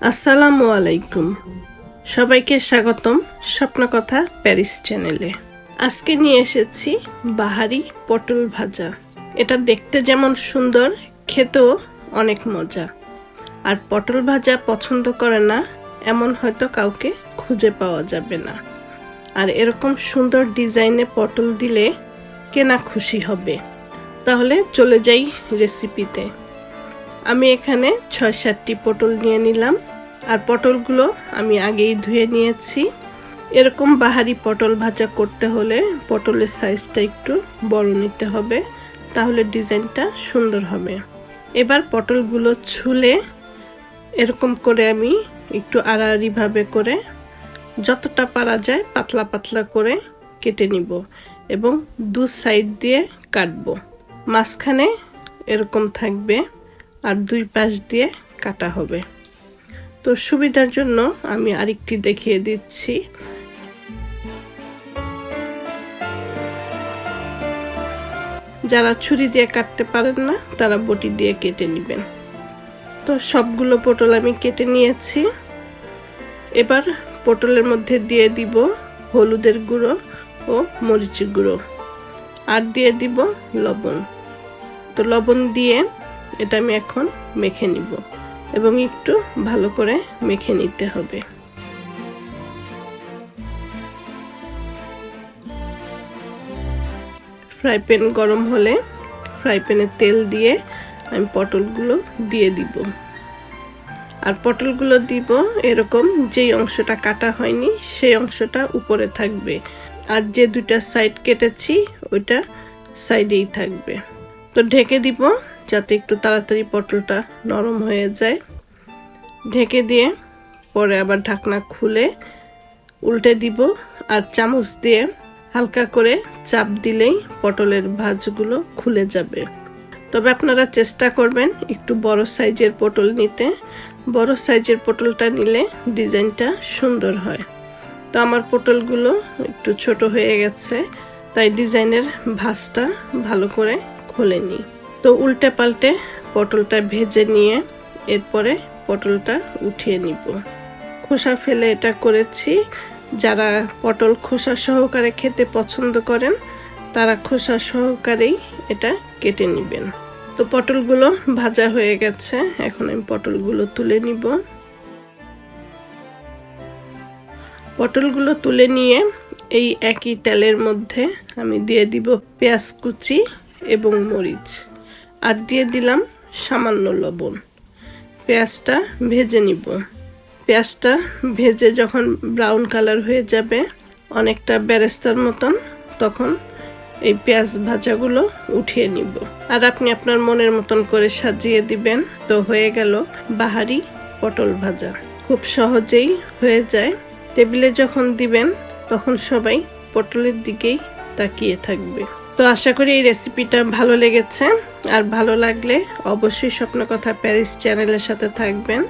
আসসালামু আলাইকুম, সবাইকে স্বাগতম স্বপ্নকথা প্যারিস চ্যানেলে। আজকে নিয়ে এসেছি বাহারি পটল ভাজা। এটা দেখতে যেমন সুন্দর, খেতেও অনেক মজা। আর পটল ভাজা পছন্দ করে না এমন হয়তো কাউকে খুঁজে পাওয়া যাবে না। আর এরকম সুন্দর ডিজাইনে পটল দিলে কে না খুশি হবে। তাহলে চলে যাই রেসিপিতে। আমি এখানে ৬-৭টি পটল নিয়ে নিলাম। আর পটলগুলো আমি আগেই ধুয়ে নিয়েছি। এরকম বাহারি পটল ভাজা করতে হলে পটলের সাইজটা একটু বড় নিতে হবে, তাহলে ডিজাইনটা সুন্দর হবে। এবার পটলগুলো ছুলে এরকম করে আমি একটু আড়াআড়িভাবে করে যতটা পারা যায় পাতলা পাতলা করে কেটে নিব এবং দু সাইড দিয়ে কাটবো। মাঝখানে এরকম থাকবে আর দুই পাশ দিয়ে কাটা হবে। তো সুবিধার জন্য আমি আরেকটি দেখিয়ে দিচ্ছি। যারা ছুরি দিয়ে কাটতে পারেন না তারা বটি দিয়ে কেটে নেবেন। তো সবগুলো পটল আমি কেটে নিয়েছি। এবার পটলের মধ্যে দিয়ে দিব হলুদের গুঁড়ো ও মরিচের গুঁড়ো, আর দিয়ে দিব লবণ। তো লবণ দিয়ে এটা আমি এখন মেখে নিব এবং একটু ভালো করে মেখে নিতে হবে। ফ্রাই প্যান গরম হলে ফ্রাই প্যানে তেল দিয়ে আমি পটলগুলো দিয়ে দিব। আর পটলগুলো দিব এরকম যেই অংশটা কাটা হয়নি সেই অংশটা উপরে থাকবে, আর যে দুইটা সাইড কেটেছি ওইটা সাইডেই থাকবে। তো ঢেকে দিব যাতে একটু তাড়াতাড়ি পটলটা নরম হয়ে যায়। ঢেকে দিয়ে পরে আবার ঢাকনা খুলে উল্টে দিব, আর চামচ দিয়ে হালকা করে চাপ দিলেই পটলের ভাঁজগুলো খুলে যাবে। তবে আপনারা চেষ্টা করবেন একটু বড় সাইজের পটল নিতে। বড় সাইজের পটলটা নিলে ডিজাইনটা সুন্দর হয়। তো আমার পটলগুলো একটু ছোট হয়ে গেছে, তাই ডিজাইনের ভাঁজটা ভালো করে খোলেনি। তো উল্টে পাল্টে পটলটা ভেজে নিয়ে এরপরে পটলটা উঠিয়ে নিব। খোসা ফেলে এটা করেছি। যারা পটল খোসা সহকারে খেতে পছন্দ করেন তারা খোসা সহকারেই এটা কেটে নেবেন। তো পটলগুলো ভাজা হয়ে গেছে, এখন আমি পটলগুলো তুলে নিব। পটলগুলো তুলে নিয়ে এই একই তেলের মধ্যে আমি দিয়ে দিব পেঁয়াজ কুচি এবং মরিচ, আর দিয়ে দিলাম সামান্য লবণ। পেঁয়াজটা ভেজে নিব। পেঁয়াজটা ভেজে যখন ব্রাউন কালার হয়ে যাবে অনেকটা বেরেস্তার মতন, তখন এই পেঁয়াজ ভাজাগুলো উঠিয়ে নিব। আর আপনি আপনার মনের মতন করে সাজিয়ে দিবেন। তো হয়ে গেল বাহারি পটল ভাজা। খুব সহজেই হয়ে যায়। টেবিলে যখন দিবেন তখন সবাই পটলের দিকেই তাকিয়ে থাকবে। তো আশা করি এই রেসিপিটা ভালো লেগেছে। আর ভালো লাগলে অবশ্যই স্বপ্নকথা প্যারিস চ্যানেলের সাথে থাকবেন।